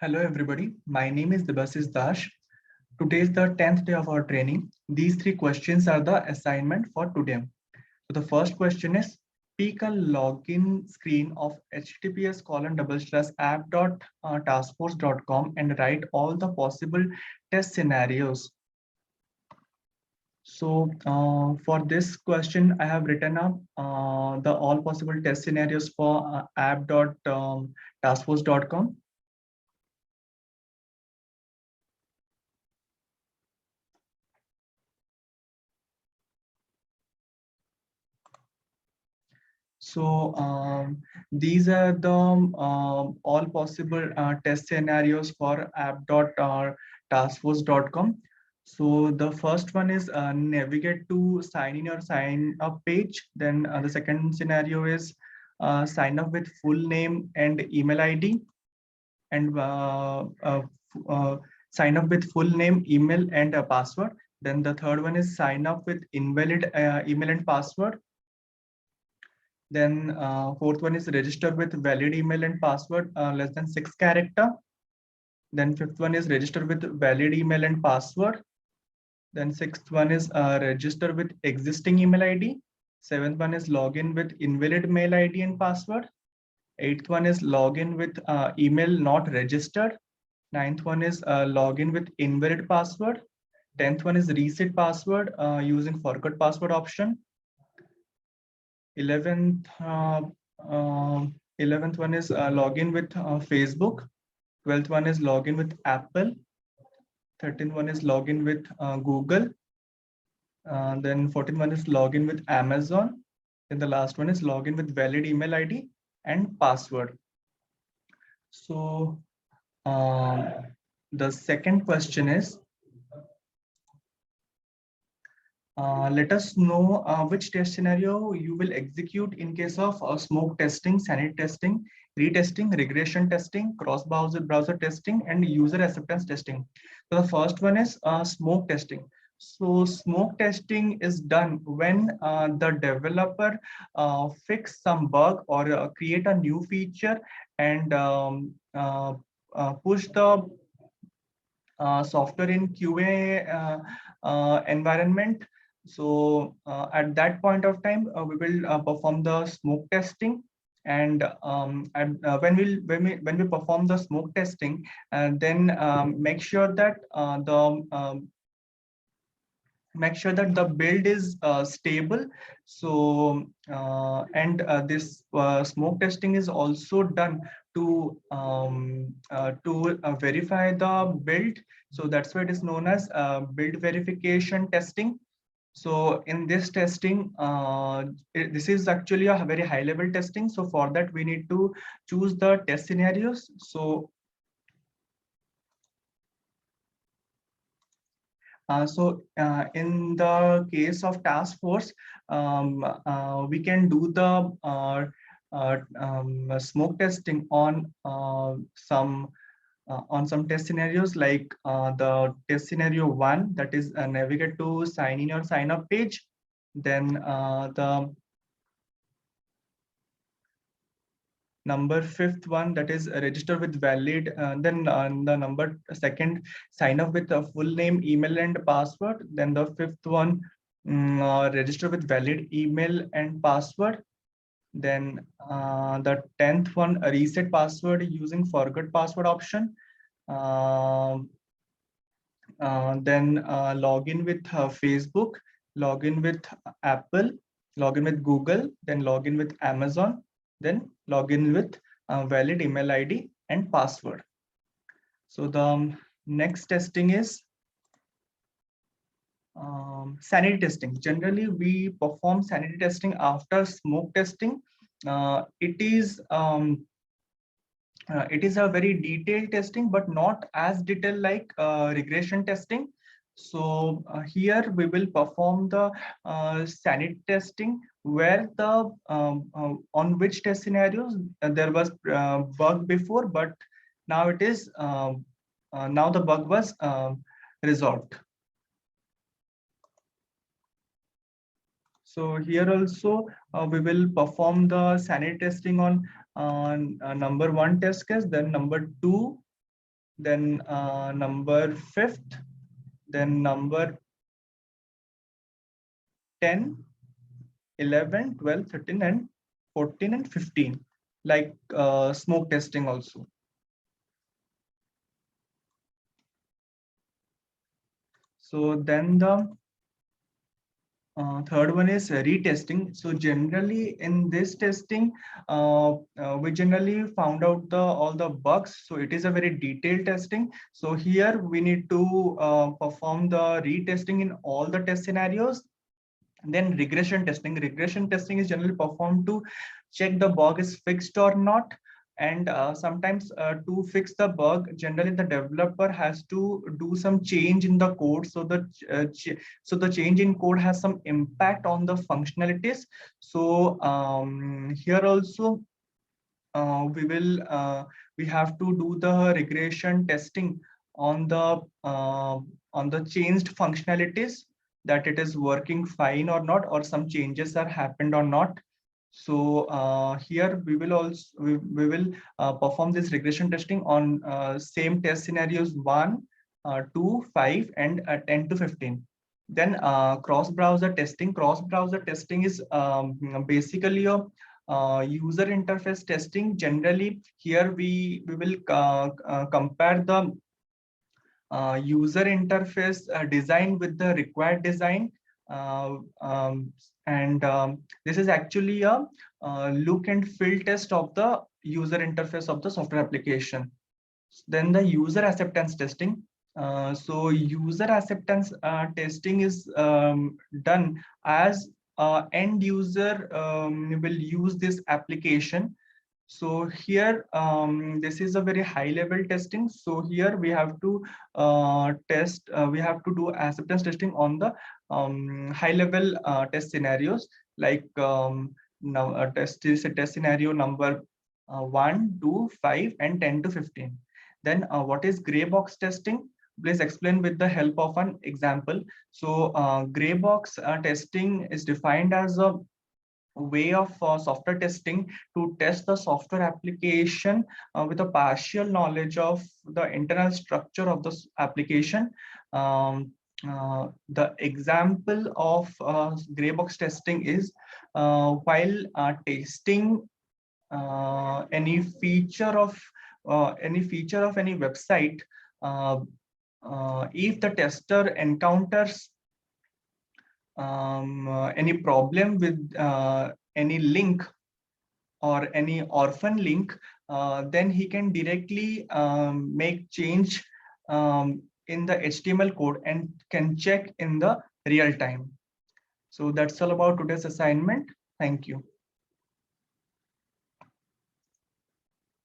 Hello everybody, my name is DEBASIS. Today is the 10th day of our training. These three questions are the assignment for today. So the first question is, pick a login screen of https://app.taskforce.com and write all the possible test scenarios. So for this question, I have written up the all possible test scenarios for app.taskforce.com. So these are the all possible test scenarios for app.taskforce.com. So the first one is navigate to sign in or sign up page. Then the second scenario is sign up with full name and email ID, and sign up with full name, email, and a password. Then the third one is sign up with invalid email and password. Then fourth one is register with valid email and password less than 6 character. Then fifth one is register with valid email and password. Then sixth one is register with existing email ID. Seventh one is login with invalid mail ID and password. Eighth one is login with email not registered. Ninth one is login with invalid password. 10th one is reset password using forgot password option. 11th 11th one is login with Facebook. 12th one is login with Apple. 13th one is login with Google. Then 14th one is login with Amazon. Then the last one is login with valid email ID and password. So the second question is, let us know which test scenario you will execute in case of smoke testing, sanity testing, retesting, regression testing, cross-browser testing, and user acceptance testing. So the first one is smoke testing. So smoke testing is done when the developer fix some bug or create a new feature and push the software in QA environment. So at that point of time, we will perform the smoke testing. And when we perform the smoke testing, and then make sure that the build is stable. So and this smoke testing is also done to verify the build. So that's why it is known as build verification testing. So in this testing, this is actually a very high level testing. So for that, we need to choose the test scenarios. So in the case of task force, we can do the smoke testing on some test scenarios, like the test scenario 1, that is navigate to sign in or sign up page. Then the number fifth one, that is register with valid. Then the number second, sign up with a full name, email, and password. Then the fifth one, register with valid email and password. Then the 10th one, reset password using forgot password option. Then login with Facebook, login with Apple, login with Google, then login with Amazon, then login with valid email ID and password. So the next testing is sanity testing. Generally, we perform sanity testing after smoke testing. It is a very detailed testing, but not as detailed like regression testing. So here we will perform the sanity testing where the on which test scenarios there was bug before, but now it is now the bug was resolved. So here also we will perform the sanity testing on number 1 test case, then number 2, then number 5th, then number 10, 11, 12, 13, and 14 and 15, like smoke testing also. So then the third one is retesting. So generally in this testing, we generally found out all the bugs. So it is a very detailed testing. So here we need to perform the retesting in all the test scenarios. And then regression testing. Regression testing is generally performed to check the bug is fixed or not. And sometimes to fix the bug, generally the developer has to do some change in the code. So the change in code has some impact on the functionalities. So here also we have to do the regression testing on the changed functionalities, that it is working fine or not, or some changes are happened or not. So here we will also we will perform this regression testing on same test scenarios 1, 2, 5, and 10 to 15. Then cross-browser testing. Cross-browser testing is basically a user interface testing. Generally, here we will compare the user interface design with the required design, and this is actually a look and feel test of the user interface of the software application. Then the user acceptance testing. So user acceptance testing is done as end user will use this application. So here this is a very high level testing. So here we have to we have to do acceptance testing on the high level test scenarios, like now test scenario number 1, 2, 5, and 10 to 15. Then what is gray box testing? Please explain with the help of an example. So gray box testing is defined as a way of software testing to test the software application with a partial knowledge of the internal structure of the application. The example of gray box testing is while testing any feature of any website, if the tester encounters any problem with any link or any orphan link, then he can directly make change in the HTML code and can check in the real time. So that's all about today's assignment. Thank you.